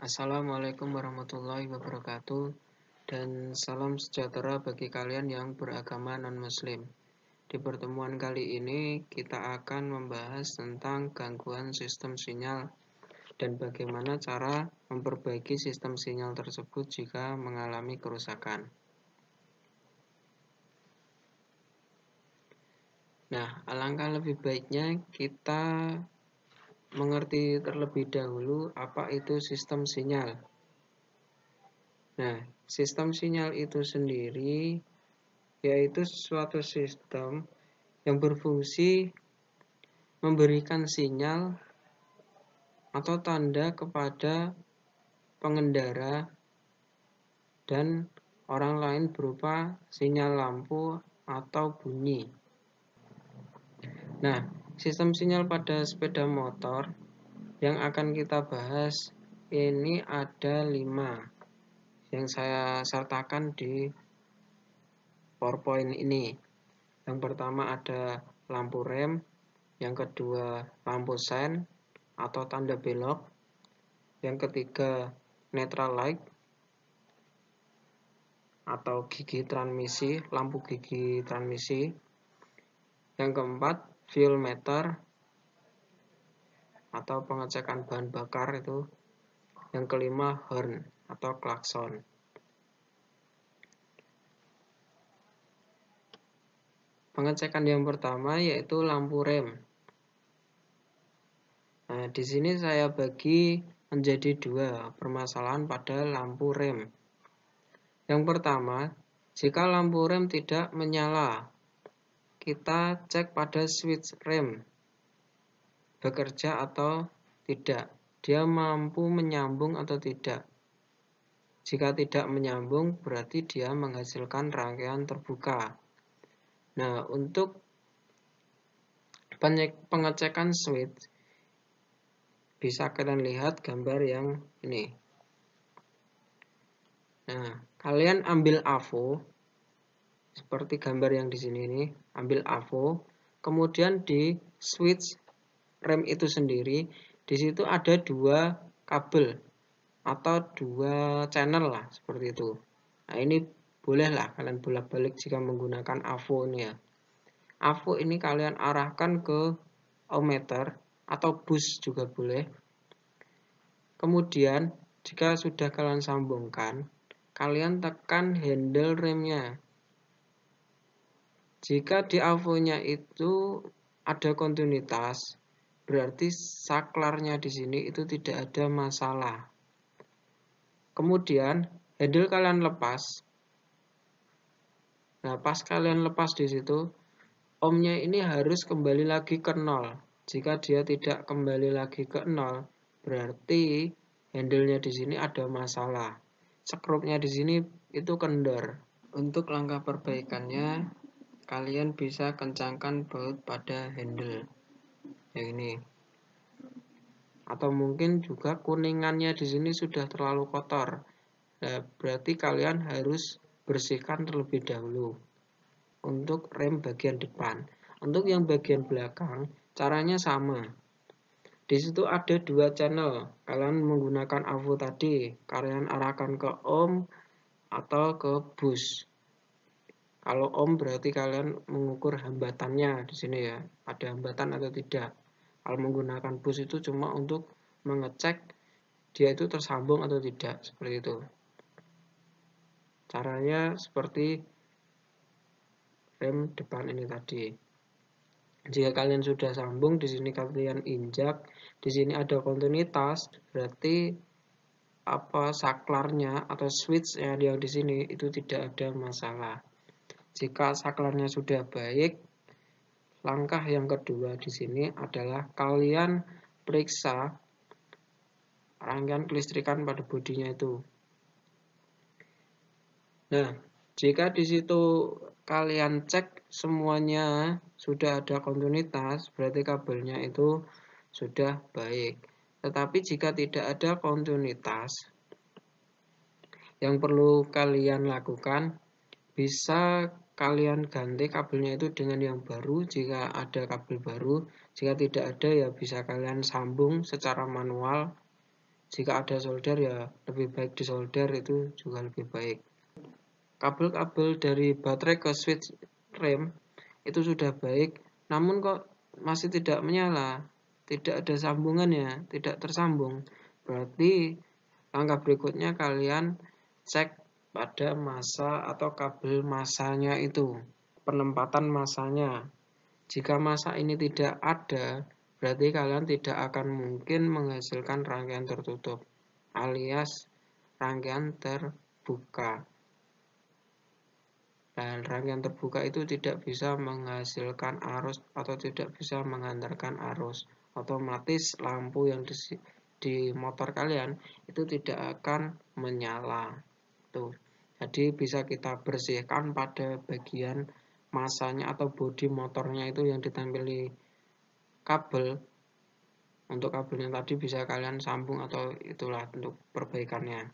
Assalamualaikum warahmatullahi wabarakatuh dan salam sejahtera bagi kalian yang beragama non-muslim. Di pertemuan kali ini kita akan membahas tentang gangguan sistem sinyal dan bagaimana cara memperbaiki sistem sinyal tersebut jika mengalami kerusakan. Nah, alangkah lebih baiknya kita mengerti terlebih dahulu apa itu sistem sinyal. Nah, sistem sinyal itu sendiri yaitu suatu sistem yang berfungsi memberikan sinyal atau tanda kepada pengendara dan orang lain berupa sinyal lampu atau bunyi. Nah, sistem sinyal pada sepeda motor yang akan kita bahas ini ada 5 yang saya sertakan di PowerPoint ini. Yang pertama ada lampu rem, yang kedua lampu sein atau tanda belok, yang ketiga neutral light atau gigi transmisi, lampu gigi transmisi, yang keempat fuel meter atau pengecekan bahan bakar itu, yang kelima horn atau klakson. Pengecekan yang pertama yaitu lampu rem. Nah, di sini saya bagi menjadi 2 permasalahan pada lampu rem. Yang pertama, jika lampu rem tidak menyala, kita cek pada switch rem bekerja atau tidak. Dia mampu menyambung atau tidak. Jika tidak menyambung, berarti dia menghasilkan rangkaian terbuka. Nah, untuk pengecekan switch, bisa kalian lihat gambar yang ini. Nah, kalian ambil AVO seperti gambar yang di sini ini, ambil AVO, kemudian di switch rem itu sendiri, di situ ada 2 kabel atau 2 channel lah seperti itu. Nah, ini bolehlah kalian bolak-balik jika menggunakan AVO ini ya. AVO ini kalian arahkan ke ohmmeter atau bus juga boleh. Kemudian jika sudah kalian sambungkan, kalian tekan handle remnya. Jika di AVO-nya itu ada kontinuitas, berarti saklarnya di sini itu tidak ada masalah. Kemudian handle kalian lepas. Nah, pas kalian lepas di situ, ohmnya ini harus kembali lagi ke 0. Jika dia tidak kembali lagi ke 0, berarti handle-nya di sini ada masalah. Skrupnya di sini itu kendor. Untuk langkah perbaikannya, kalian bisa kencangkan baut pada handle yang ini. Atau mungkin juga kuningannya di sini sudah terlalu kotor. Nah, berarti kalian harus bersihkan terlebih dahulu untuk rem bagian depan. Untuk yang bagian belakang, caranya sama. Di situ ada 2 channel. Kalian menggunakan AVO tadi, kalian arahkan ke ohm atau ke bus. Kalau ohm berarti kalian mengukur hambatannya di sini ya, ada hambatan atau tidak. Kalau menggunakan bus itu cuma untuk mengecek dia itu tersambung atau tidak, seperti itu. Caranya seperti rem depan ini tadi. Jika kalian sudah sambung, di sini kalian injak, di sini ada kontinuitas, berarti saklarnya atau switch yang di sini itu tidak ada masalah. Jika saklarnya sudah baik, langkah yang kedua di sini adalah kalian periksa rangkaian kelistrikan pada bodinya itu. Nah, jika di situ kalian cek semuanya sudah ada kontinuitas, berarti kabelnya itu sudah baik. Tetapi jika tidak ada kontinuitas, yang perlu kalian lakukan, bisa kalian ganti kabelnya itu dengan yang baru jika ada kabel baru. Jika tidak ada ya bisa kalian sambung secara manual. Jika ada solder ya lebih baik disolder, itu juga lebih baik. Kabel-kabel dari baterai ke switch rem itu sudah baik, namun kok masih tidak menyala, tidak ada sambungannya, tidak tersambung. Berarti langkah berikutnya kalian cek pada massa atau kabel massanya itu, penempatan massanya. Jika massa ini tidak ada, berarti kalian tidak akan mungkin menghasilkan rangkaian tertutup, alias rangkaian terbuka. Dan rangkaian terbuka itu tidak bisa menghasilkan arus atau tidak bisa mengantarkan arus. Otomatis lampu yang di motor kalian itu tidak akan menyala. Tuh. Jadi bisa kita bersihkan pada bagian masanya atau bodi motornya itu yang ditempeli kabel. Untuk kabelnya tadi bisa kalian sambung atau itulah untuk perbaikannya.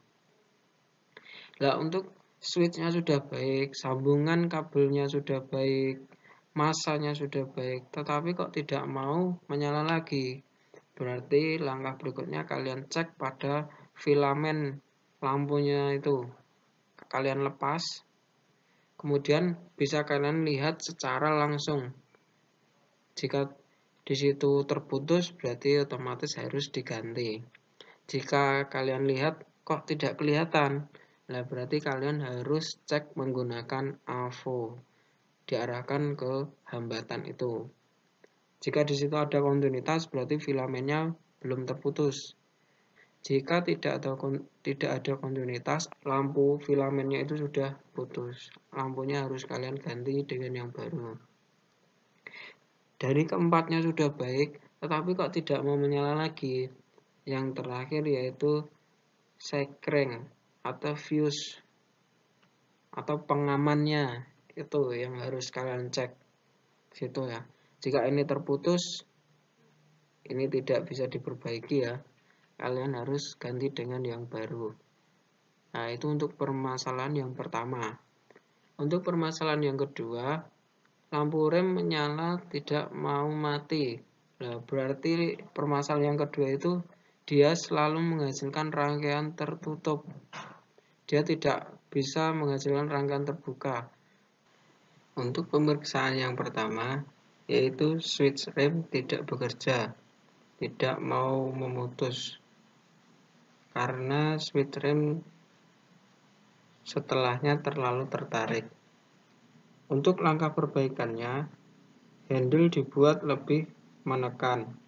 Nah, untuk switchnya sudah baik, sambungan kabelnya sudah baik, massanya sudah baik, tetapi kok tidak mau menyala lagi. Berarti langkah berikutnya kalian cek pada filamen lampunya itu. Kalian lepas, kemudian bisa kalian lihat secara langsung. Jika di situ terputus, berarti otomatis harus diganti. Jika kalian lihat kok tidak kelihatan, nah berarti kalian harus cek menggunakan AVO, diarahkan ke hambatan itu. Jika di situ ada kontinuitas, berarti filamennya belum terputus. Jika tidak ada kontinuitas, lampu filamennya itu sudah putus. Lampunya harus kalian ganti dengan yang baru. Dari keempatnya sudah baik, tetapi kok tidak mau menyala lagi. Yang terakhir yaitu sekring atau fuse atau pengamannya, itu yang harus kalian cek situ ya. Jika ini terputus, ini tidak bisa diperbaiki ya, kalian harus ganti dengan yang baru. Nah, itu untuk permasalahan yang pertama. Untuk permasalahan yang kedua, lampu rem menyala tidak mau mati. Nah, berarti permasalahan yang kedua itu dia selalu menghasilkan rangkaian tertutup. Dia tidak bisa menghasilkan rangkaian terbuka. Untuk pemeriksaan yang pertama, yaitu switch rem tidak bekerja, tidak mau memutus, karena switch rem setelahnya terlalu tertarik. Untuk langkah perbaikannya, handle dibuat lebih menekan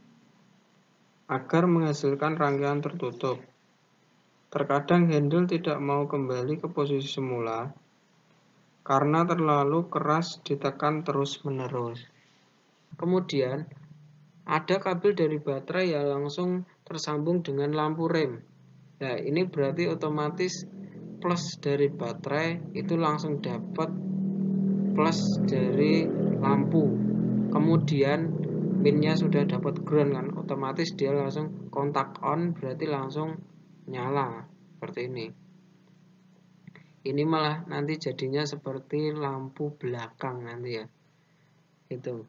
agar menghasilkan rangkaian tertutup. Terkadang handle tidak mau kembali ke posisi semula karena terlalu keras ditekan terus-menerus. Kemudian, ada kabel dari baterai yang langsung tersambung dengan lampu rem. Nah, ini berarti otomatis plus dari baterai itu langsung dapat plus dari lampu. Kemudian pinnya sudah dapat ground kan, otomatis dia langsung kontak on, berarti langsung nyala seperti ini. Ini malah nanti jadinya seperti lampu belakang nanti ya. Itu.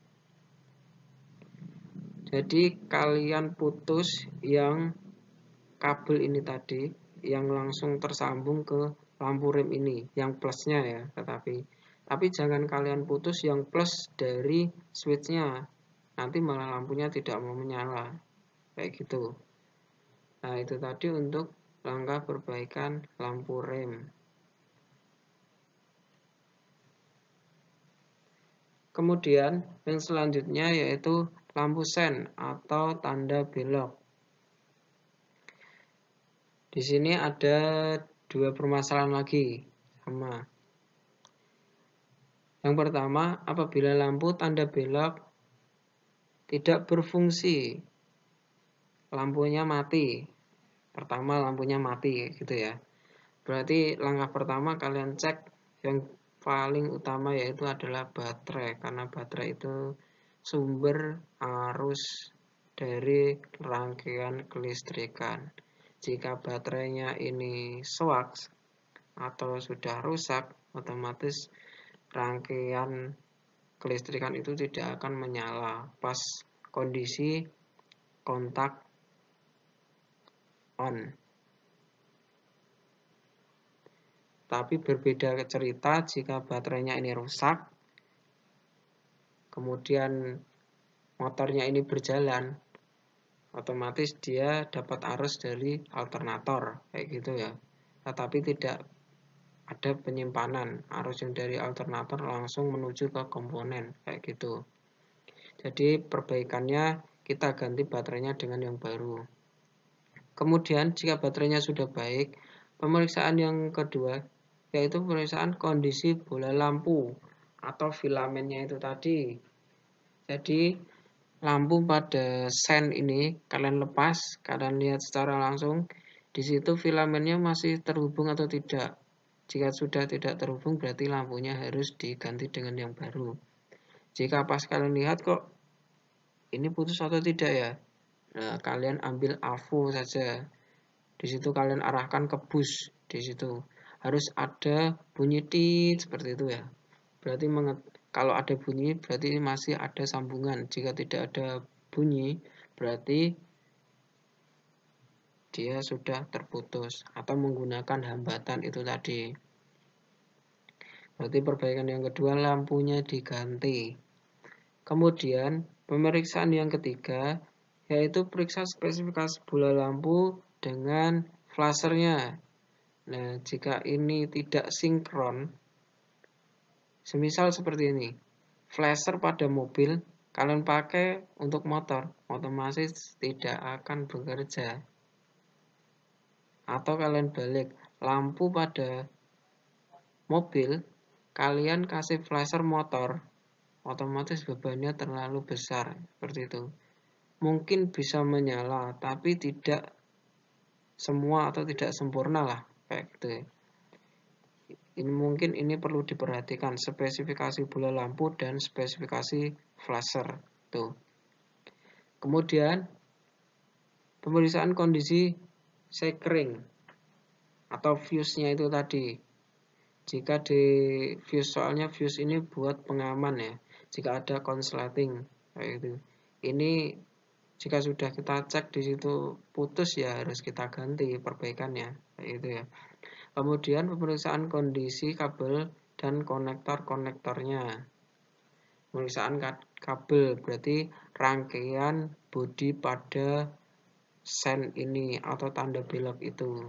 Jadi kalian putus yang kabel ini tadi yang langsung tersambung ke lampu rem ini, yang plusnya ya, tapi jangan kalian putus yang plus dari switchnya, nanti malah lampunya tidak mau menyala kayak gitu. Nah, itu tadi untuk langkah perbaikan lampu rem. Kemudian yang selanjutnya yaitu lampu sen atau tanda belok. Di sini ada dua permasalahan lagi sama. Yang pertama, apabila lampu tanda belok tidak berfungsi, lampunya mati. Pertama lampunya mati gitu ya. Berarti langkah pertama kalian cek yang paling utama yaitu adalah baterai, karena baterai itu sumber arus dari rangkaian kelistrikan. Jika baterainya ini soaks atau sudah rusak, otomatis rangkaian kelistrikan itu tidak akan menyala pas kondisi kontak on. Tapi berbeda cerita jika baterainya ini rusak, kemudian motornya ini berjalan, otomatis dia dapat arus dari alternator, kayak gitu ya. Tetapi tidak ada penyimpanan arus yang dari alternator langsung menuju ke komponen, kayak gitu. Jadi perbaikannya kita ganti baterainya dengan yang baru. Kemudian jika baterainya sudah baik, pemeriksaan yang kedua yaitu pemeriksaan kondisi bola lampu atau filamennya itu tadi. Jadi lampu pada sen ini kalian lepas, kalian lihat secara langsung di situ filamennya masih terhubung atau tidak. Jika sudah tidak terhubung berarti lampunya harus diganti dengan yang baru. Jika pas kalian lihat kok ini putus atau tidak ya, nah, kalian ambil AVO saja. Di situ kalian arahkan ke bus. Di situ harus ada bunyi tit seperti itu ya. Berarti kalau ada bunyi berarti masih ada sambungan. Jika tidak ada bunyi berarti dia sudah terputus atau menggunakan hambatan itu tadi. Berarti perbaikan yang kedua lampunya diganti. Kemudian pemeriksaan yang ketiga yaitu periksa spesifikasi bola lampu dengan flashernya. Nah, jika ini tidak sinkron, semisal seperti ini, flasher pada mobil kalian pakai untuk motor, otomatis tidak akan bekerja. Atau kalian balik, lampu pada mobil kalian kasih flasher motor, otomatis bebannya terlalu besar, seperti itu. Mungkin bisa menyala, tapi tidak semua atau tidak sempurna lah, kayak gitu ya. Ini mungkin ini perlu diperhatikan spesifikasi bola lampu dan spesifikasi flasher tuh. Kemudian pemeriksaan kondisi sekring atau fuse-nya itu tadi. Jika di fuse, soalnya fuse ini buat pengaman ya. Jika ada konsleting kayak gitu. Ini jika sudah kita cek di situ putus ya harus kita ganti perbaikannya kayak gitu ya. Kemudian pemeriksaan kondisi kabel dan konektor-konektornya. Pemeriksaan kabel berarti rangkaian bodi pada sen ini atau tanda belok itu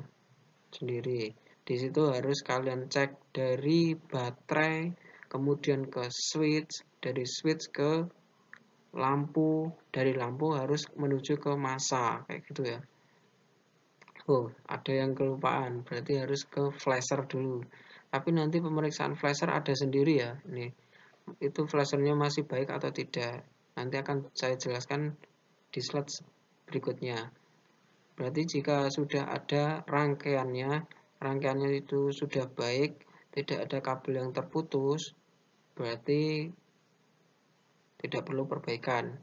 sendiri. Di situ harus kalian cek dari baterai, kemudian ke switch, dari switch ke lampu, dari lampu harus menuju ke massa kayak gitu ya. Oh, ada yang kelupaan, berarti harus ke flasher dulu. Tapi nanti pemeriksaan flasher ada sendiri ya. Nih, itu flashernya masih baik atau tidak. Nanti akan saya jelaskan di slide berikutnya. Berarti jika sudah ada rangkaiannya itu sudah baik, tidak ada kabel yang terputus, berarti tidak perlu perbaikan.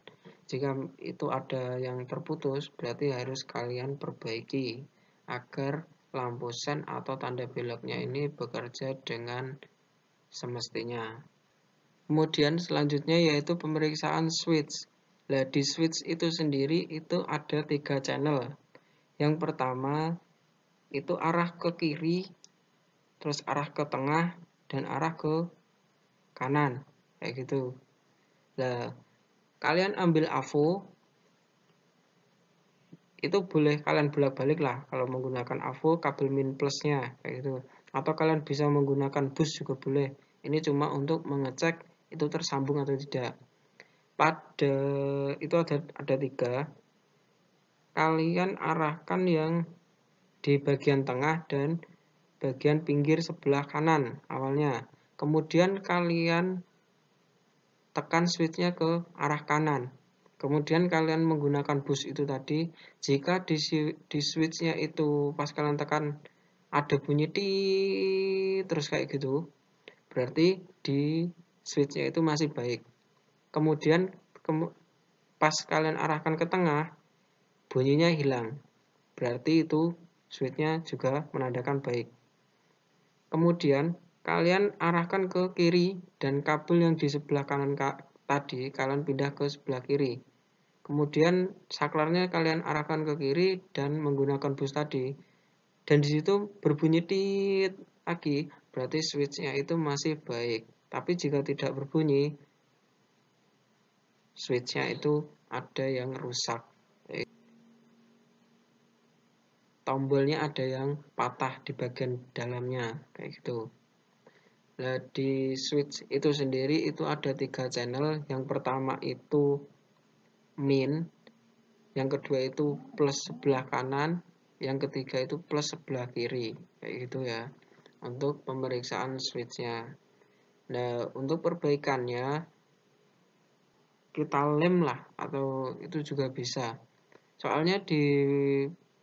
Jika itu ada yang terputus, berarti harus kalian perbaiki agar lampu sen atau tanda beloknya ini bekerja dengan semestinya. Kemudian selanjutnya yaitu pemeriksaan switch. Nah, di switch itu sendiri itu ada 3 channel. Yang pertama itu arah ke kiri, terus arah ke tengah, dan arah ke kanan, kayak gitu. Nah, kalian ambil AVO, itu boleh kalian bolak-balik lah kalau menggunakan AVO kabel min plusnya kayak gitu, atau kalian bisa menggunakan bus juga boleh. Ini cuma untuk mengecek itu tersambung atau tidak. Pada itu ada 3, kalian arahkan yang di bagian tengah dan bagian pinggir sebelah kanan awalnya, kemudian kalian tekan switchnya ke arah kanan. Kemudian kalian menggunakan bus itu tadi. Jika di switchnya itu pas kalian tekan ada bunyi tit terus kayak gitu, berarti di switchnya itu masih baik. Kemudian pas kalian arahkan ke tengah, bunyinya hilang. Berarti itu switchnya juga menandakan baik. Kemudian kalian arahkan ke kiri dan kabel yang di sebelah kanan tadi kalian pindah ke sebelah kiri. Kemudian saklarnya kalian arahkan ke kiri dan menggunakan bus tadi. Dan di situ berbunyi tit. lagi, berarti switch-nya itu masih baik. Tapi jika tidak berbunyi, switch-nya itu ada yang rusak. Tombolnya ada yang patah di bagian dalamnya, kayak gitu. Nah, di switch itu sendiri itu ada 3 channel. Yang pertama itu min, yang kedua itu plus sebelah kanan, yang ketiga itu plus sebelah kiri, kayak gitu ya, untuk pemeriksaan switchnya. Nah, untuk perbaikannya kita lem lah, atau itu juga bisa. Soalnya di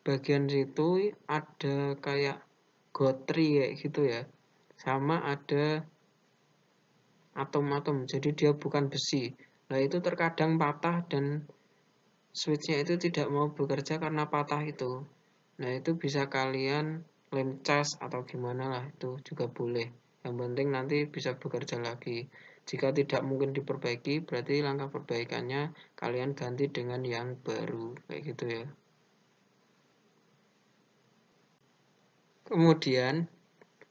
bagian situ ada kayak gotri kayak gitu ya, sama ada atom-atom, jadi dia bukan besi. Nah, itu terkadang patah dan switchnya itu tidak mau bekerja karena patah itu. Nah, itu bisa kalian lem cas atau gimana lah, itu juga boleh. Yang penting nanti bisa bekerja lagi. Jika tidak mungkin diperbaiki, berarti langkah perbaikannya kalian ganti dengan yang baru, kayak gitu ya. Kemudian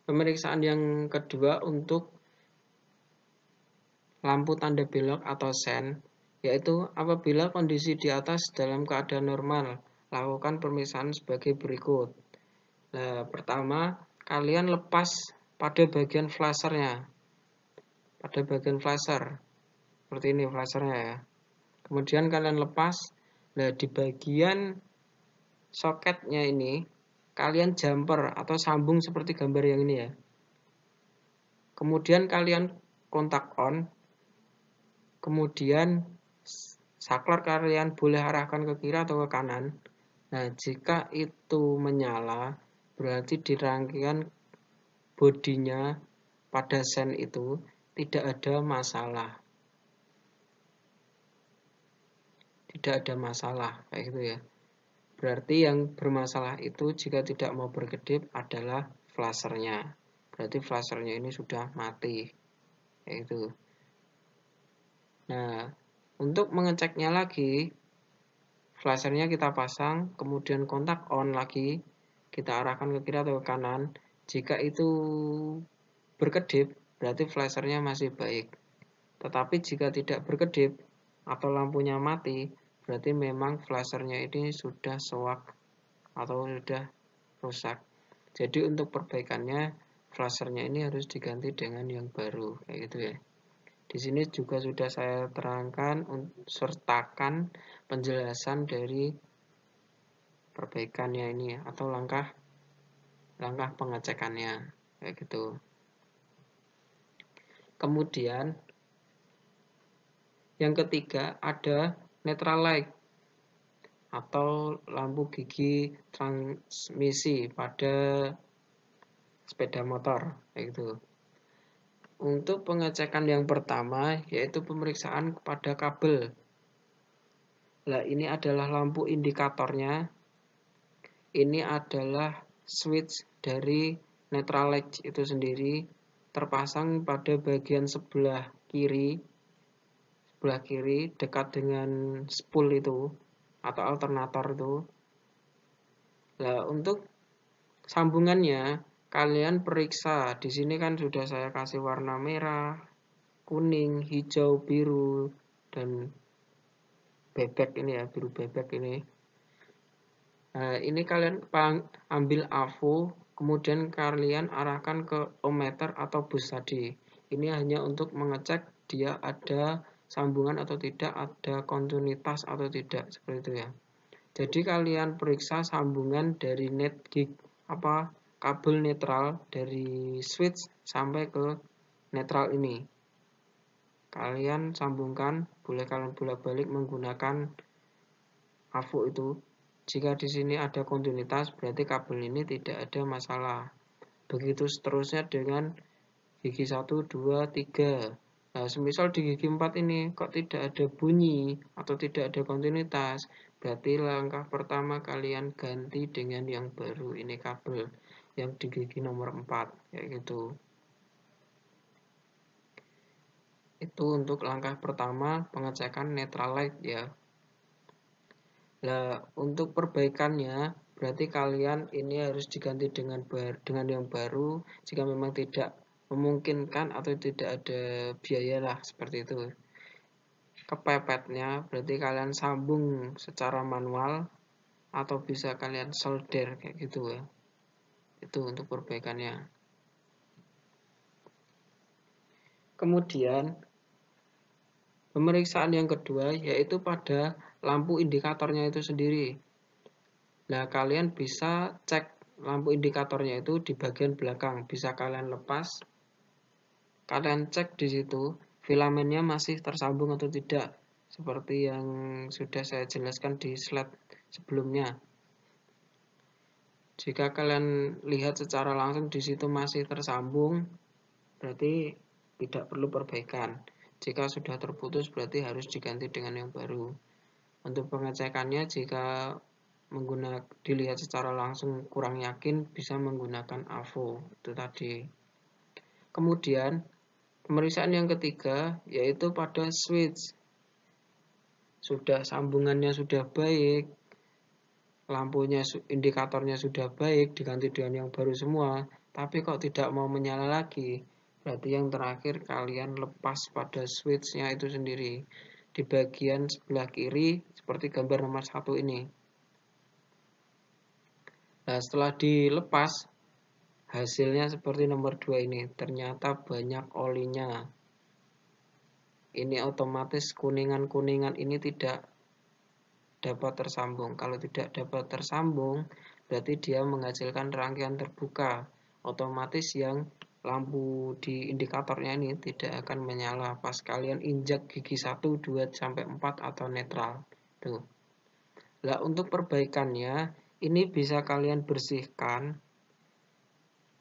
pemeriksaan yang kedua untuk lampu tanda belok atau sen, yaitu apabila kondisi di atas dalam keadaan normal, lakukan pemeriksaan sebagai berikut. Nah, pertama, kalian lepas pada bagian flashernya, pada bagian flasher, seperti ini flashernya ya. Kemudian kalian lepas, nah di bagian soketnya ini, kalian jumper atau sambung seperti gambar yang ini ya. Kemudian kalian kontak on, kemudian saklar kalian boleh arahkan ke kiri atau ke kanan. Nah, jika itu menyala, berarti di rangkaian bodinya pada sen itu tidak ada masalah. Tidak ada masalah, kayak gitu ya. Berarti yang bermasalah itu jika tidak mau berkedip adalah flashernya. Berarti flashernya ini sudah mati, kayak gitu. Nah, untuk mengeceknya lagi, flashernya kita pasang, kemudian kontak on lagi, kita arahkan ke kiri atau ke kanan. Jika itu berkedip, berarti flashernya masih baik. Tetapi jika tidak berkedip atau lampunya mati, berarti memang flashernya ini sudah soak atau sudah rusak. Jadi untuk perbaikannya, flashernya ini harus diganti dengan yang baru, kayak gitu ya. Di sini juga sudah saya terangkan sertakan penjelasan dari perbaikannya ini atau langkah pengecekannya, kayak gitu. Kemudian yang ketiga ada neutral light atau lampu gigi transmisi pada sepeda motor, kayak gitu. Untuk pengecekan yang pertama yaitu pemeriksaan kepada kabel. Nah, ini adalah lampu indikatornya. Ini adalah switch dari neutral light itu sendiri terpasang pada bagian sebelah kiri dekat dengan spool itu atau alternator itu. Nah, untuk sambungannya kalian periksa. Di sini kan sudah saya kasih warna merah, kuning, hijau, biru, dan bebek ini ya, biru bebek ini. Nah, ini kalian ambil AVO, kemudian kalian arahkan ke ohmmeter atau bus tadi. Ini hanya untuk mengecek dia ada sambungan atau tidak, ada kontinuitas atau tidak, seperti itu ya. Jadi kalian periksa sambungan dari kabel netral dari switch sampai ke netral ini. Kalian sambungkan, boleh kalian bolak-balik menggunakan AVO itu. Jika di sini ada kontinuitas, berarti kabel ini tidak ada masalah. Begitu seterusnya dengan gigi 1, 2, 3. Nah, semisal di gigi 4 ini kok tidak ada bunyi atau tidak ada kontinuitas, berarti langkah pertama kalian ganti dengan yang baru, ini kabel yang di gigi nomor 4, kayak gitu. Itu untuk langkah pertama pengecekan neutral light ya. Nah, untuk perbaikannya berarti kalian ini harus diganti dengan yang baru jika memang tidak memungkinkan atau tidak ada biaya lah seperti itu. Kepepetnya berarti kalian sambung secara manual atau bisa kalian solder kayak gitu ya. Itu untuk perbaikannya. Kemudian pemeriksaan yang kedua yaitu pada lampu indikatornya itu sendiri. Nah, kalian bisa cek lampu indikatornya itu di bagian belakang, bisa kalian lepas. Kalian cek di situ filamennya masih tersambung atau tidak, seperti yang sudah saya jelaskan di slide sebelumnya. Jika kalian lihat secara langsung di situ masih tersambung, berarti tidak perlu perbaikan. Jika sudah terputus, berarti harus diganti dengan yang baru. Untuk pengecekannya, jika dilihat secara langsung kurang yakin, bisa menggunakan AVO itu tadi. Kemudian pemeriksaan yang ketiga yaitu pada switch. Sudah sambungannya sudah baik, lampunya indikatornya sudah baik, diganti dengan yang baru semua, tapi kok tidak mau menyala lagi. Berarti yang terakhir kalian lepas pada switchnya itu sendiri di bagian sebelah kiri seperti gambar nomor 1 ini. Nah, setelah dilepas hasilnya seperti nomor 2 ini, ternyata banyak olinya. Ini otomatis kuningan-kuningan ini tidak dapat tersambung. Kalau tidak dapat tersambung, berarti dia menghasilkan rangkaian terbuka. Otomatis yang lampu di indikatornya ini tidak akan menyala pas kalian injak gigi 1, 2, sampai 4 atau netral. Tuh. Nah, untuk perbaikannya, ini bisa kalian bersihkan.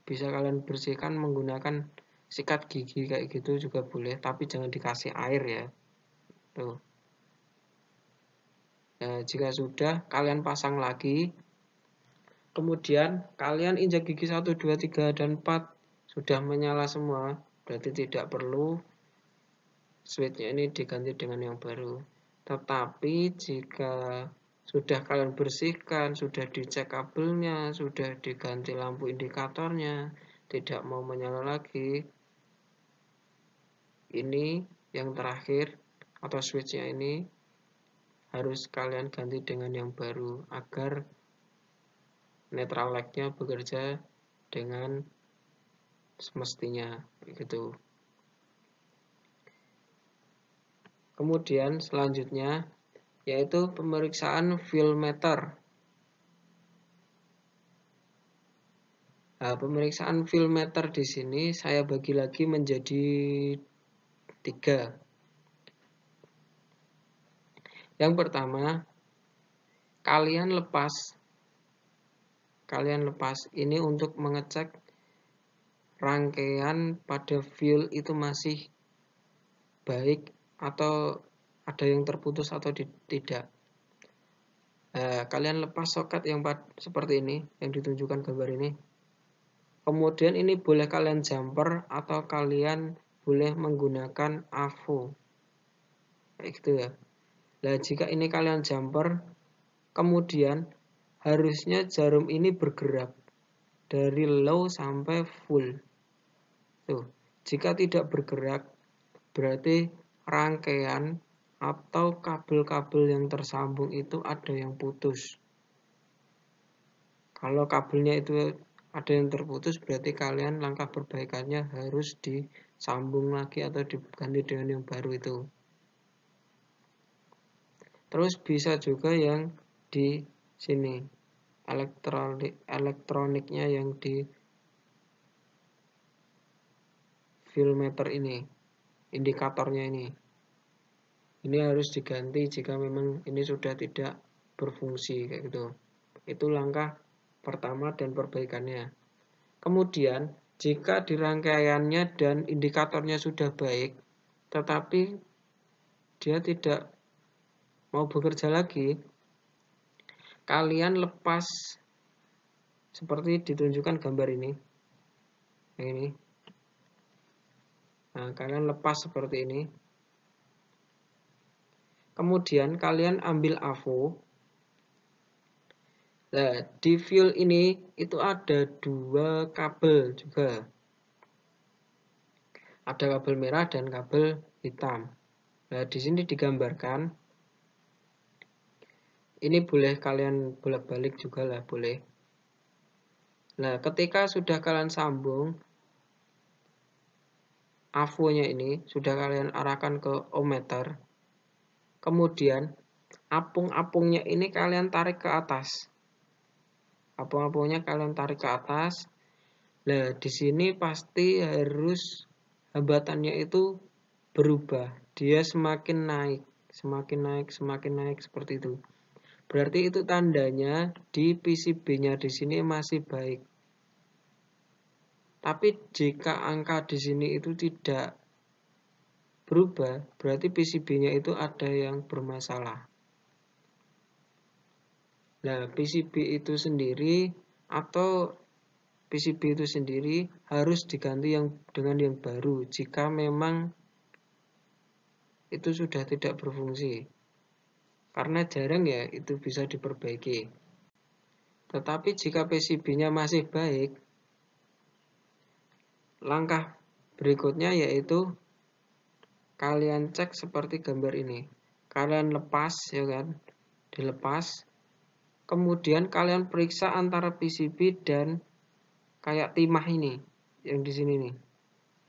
Bisa kalian bersihkan menggunakan sikat gigi kayak gitu juga boleh, tapi jangan dikasih air ya. Tuh. Nah, jika sudah, kalian pasang lagi. Kemudian, kalian injak gigi 1, 2, 3, dan 4 sudah menyala semua. Berarti tidak perlu switchnya ini diganti dengan yang baru. Tetapi, jika sudah kalian bersihkan, sudah dicek kabelnya, sudah diganti lampu indikatornya, tidak mau menyala lagi, ini yang terakhir atau switchnya ini harus kalian ganti dengan yang baru agar netral light-nya bekerja dengan semestinya begitu. Kemudian selanjutnya yaitu pemeriksaan filmeter. Nah, pemeriksaan filmeter di sini saya bagi lagi menjadi 3. Yang pertama, kalian lepas ini untuk mengecek rangkaian pada fuse itu masih baik atau ada yang terputus atau tidak. Kalian lepas soket yang seperti ini yang ditunjukkan gambar ini. Kemudian ini boleh kalian jumper atau kalian boleh menggunakan AVO kayak gitu ya. Nah, jika ini kalian jumper, kemudian harusnya jarum ini bergerak dari low sampai full. Tuh, jika tidak bergerak, berarti rangkaian atau kabel-kabel yang tersambung itu ada yang putus. Kalau kabelnya itu ada yang terputus, berarti kalian langkah perbaikannya harus disambung lagi atau diganti dengan yang baru itu. Terus bisa juga yang di sini, elektroniknya yang di filmeter ini, indikatornya ini. Ini harus diganti jika memang ini sudah tidak berfungsi kayak gitu. Itu langkah pertama dan perbaikannya. Kemudian, jika di rangkaiannya dan indikatornya sudah baik, tetapi dia tidak mau bekerja lagi, kalian lepas seperti ditunjukkan gambar ini. Yang ini. Nah, kalian lepas seperti ini. Kemudian kalian ambil AVO. Nah, di fuel ini itu ada 2 kabel juga. Ada kabel merah dan kabel hitam. Nah, di sini digambarkan. Ini boleh kalian bolak-balik juga lah, boleh. Nah, ketika sudah kalian sambung AVO-nya ini, sudah kalian arahkan ke ohmmeter. Kemudian, apung-apungnya ini kalian tarik ke atas. Apung-apungnya kalian tarik ke atas. Nah, di sini pasti harus hambatannya itu berubah. Dia semakin naik, semakin naik, semakin naik seperti itu. Berarti itu tandanya di PCB-nya di sini masih baik. Tapi jika angka di sini itu tidak berubah, berarti PCB-nya itu ada yang bermasalah. Nah, PCB itu sendiri atau PCB itu sendiri harus diganti dengan yang baru jika memang itu sudah tidak berfungsi. Karena jarang ya itu bisa diperbaiki. Tetapi jika PCB-nya masih baik, langkah berikutnya yaitu kalian cek seperti gambar ini. Kalian lepas ya kan? Dilepas. Kemudian kalian periksa antara PCB dan kayak timah ini yang di sini nih.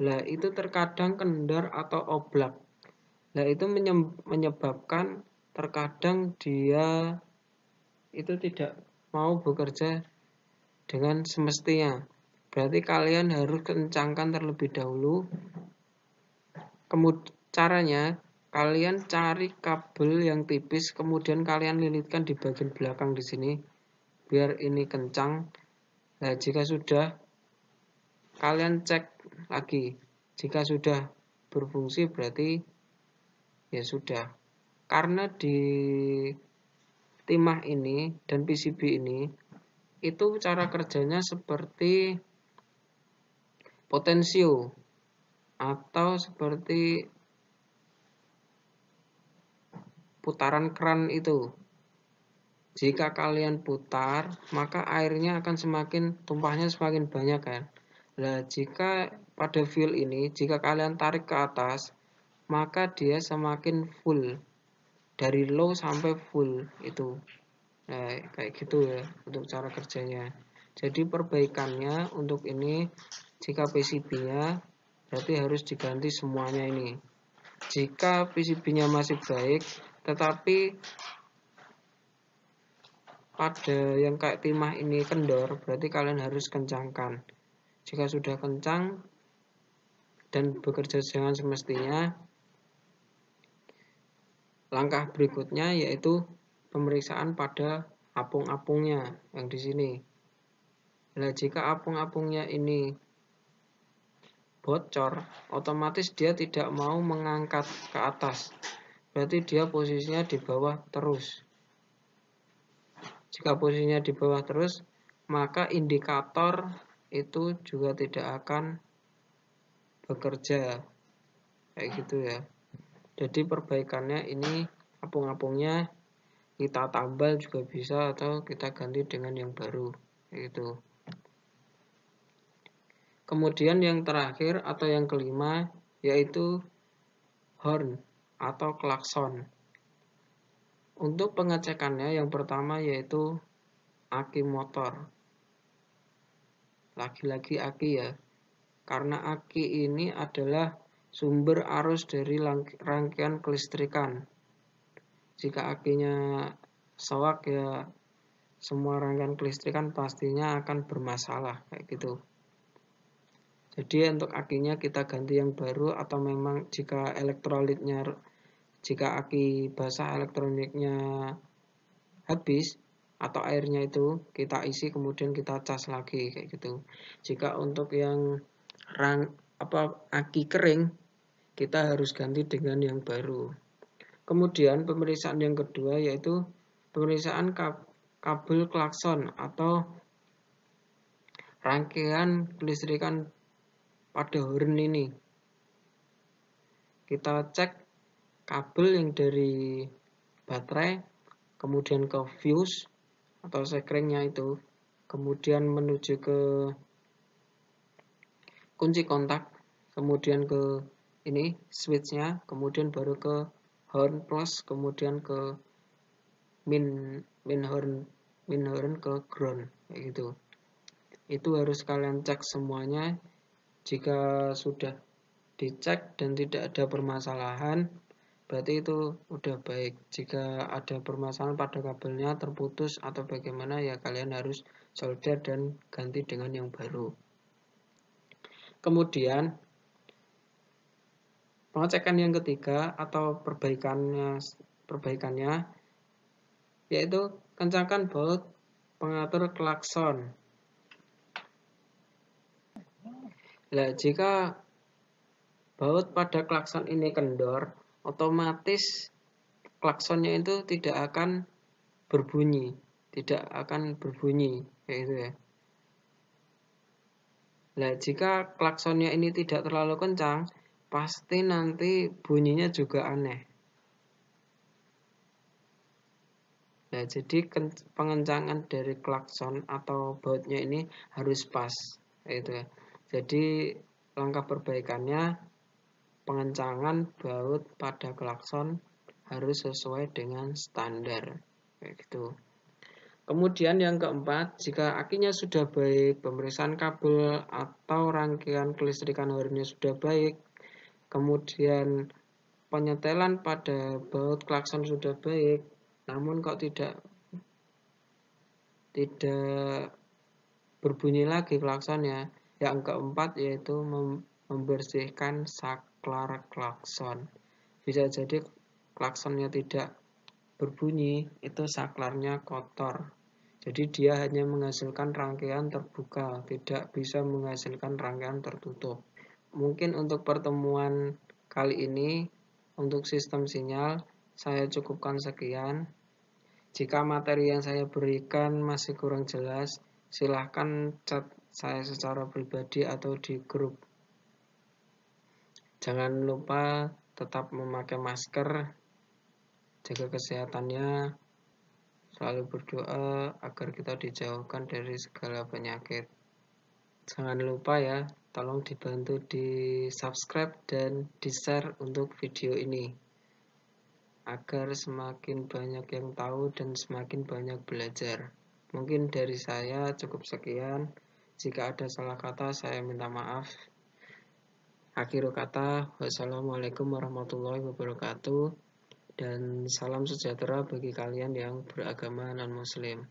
Nah, itu terkadang kendor atau oblak. Nah, itu menyebabkan terkadang dia itu tidak mau bekerja dengan semestinya. Berarti kalian harus kencangkan terlebih dahulu. Kemudian caranya kalian cari kabel yang tipis, kemudian kalian lilitkan di bagian belakang di sini biar ini kencang. Nah, jika sudah kalian cek lagi. Jika sudah berfungsi berarti ya sudah. Karena di timah ini dan PCB ini itu cara kerjanya seperti potensio atau seperti putaran keran itu. Jika kalian putar, maka airnya akan tumpahnya semakin banyak kan. Nah, jika pada fuel ini, jika kalian tarik ke atas, maka dia semakin full. Dari low sampai full itu. Nah, kayak gitu ya untuk cara kerjanya. Jadi perbaikannya untuk ini, jika PCB-nya berarti harus diganti semuanya ini. Jika PCB-nya masih baik, tetapi pada yang kayak timah ini kendor, berarti kalian harus kencangkan. Jika sudah kencang dan bekerja dengan semestinya, langkah berikutnya yaitu pemeriksaan pada apung-apungnya yang di sini. Nah, jika apung-apungnya ini bocor, otomatis dia tidak mau mengangkat ke atas. Berarti dia posisinya di bawah terus. Jika posisinya di bawah terus, maka indikator itu juga tidak akan bekerja. Kayak gitu ya. Jadi perbaikannya ini apung-apungnya kita tambal juga bisa atau kita ganti dengan yang baru. Kayak gitu. Kemudian yang terakhir atau yang kelima yaitu horn atau klakson. Untuk pengecekannya yang pertama yaitu aki motor. Lagi-lagi aki ya. Karena aki ini adalah sumber arus dari rangkaian kelistrikan. Jika akinya soak ya semua rangkaian kelistrikan pastinya akan bermasalah kayak gitu. Jadi untuk akinya kita ganti yang baru atau memang jika aki basah elektroniknya habis atau airnya itu kita isi kemudian kita cas lagi kayak gitu. Jika untuk yang aki kering kita harus ganti dengan yang baru. Kemudian pemeriksaan yang kedua yaitu pemeriksaan kabel klakson atau rangkaian kelistrikan pada horn ini. Kita cek kabel yang dari baterai kemudian ke fuse atau sekringnya itu, kemudian menuju ke kunci kontak, kemudian ke ini switchnya, kemudian baru ke horn plus, kemudian ke min min horn ke ground kayak gitu. Itu harus kalian cek semuanya. Jika sudah dicek dan tidak ada permasalahan, berarti itu udah baik. Jika ada permasalahan pada kabelnya terputus atau bagaimana, ya kalian harus solder dan ganti dengan yang baru. Kemudian pengecekan yang ketiga atau perbaikannya yaitu kencangkan baut pengatur klakson. Nah, jika baut pada klakson ini kendor, otomatis klaksonnya itu tidak akan berbunyi, kayak gitu ya. Nah, jika klaksonnya ini tidak terlalu kencang, pasti nanti bunyinya juga aneh. Nah, jadi pengencangan dari klakson atau bautnya ini harus pas, gitu ya. Jadi langkah perbaikannya, pengencangan baut pada klakson harus sesuai dengan standar, kayak gitu. Kemudian yang keempat, jika akinya sudah baik, pemeriksaan kabel atau rangkaian kelistrikan hornya sudah baik, kemudian penyetelan pada baut klakson sudah baik, namun kok tidak berbunyi lagi klaksonnya. Yang keempat yaitu membersihkan saklar klakson. Bisa jadi klaksonnya tidak berbunyi, itu saklarnya kotor. Jadi dia hanya menghasilkan rangkaian terbuka, tidak bisa menghasilkan rangkaian tertutup. Mungkin untuk pertemuan kali ini, untuk sistem sinyal, saya cukupkan sekian. Jika materi yang saya berikan masih kurang jelas, silahkan chat saya secara pribadi atau di grup. Jangan lupa tetap memakai masker, jaga kesehatannya, selalu berdoa agar kita dijauhkan dari segala penyakit. Jangan lupa ya, tolong dibantu di subscribe dan di share untuk video ini, agar semakin banyak yang tahu dan semakin banyak belajar. Mungkin dari saya cukup sekian. Jika ada salah kata, saya minta maaf. Akhir kata, wassalamualaikum warahmatullahi wabarakatuh. Dan salam sejahtera bagi kalian yang beragama non-muslim.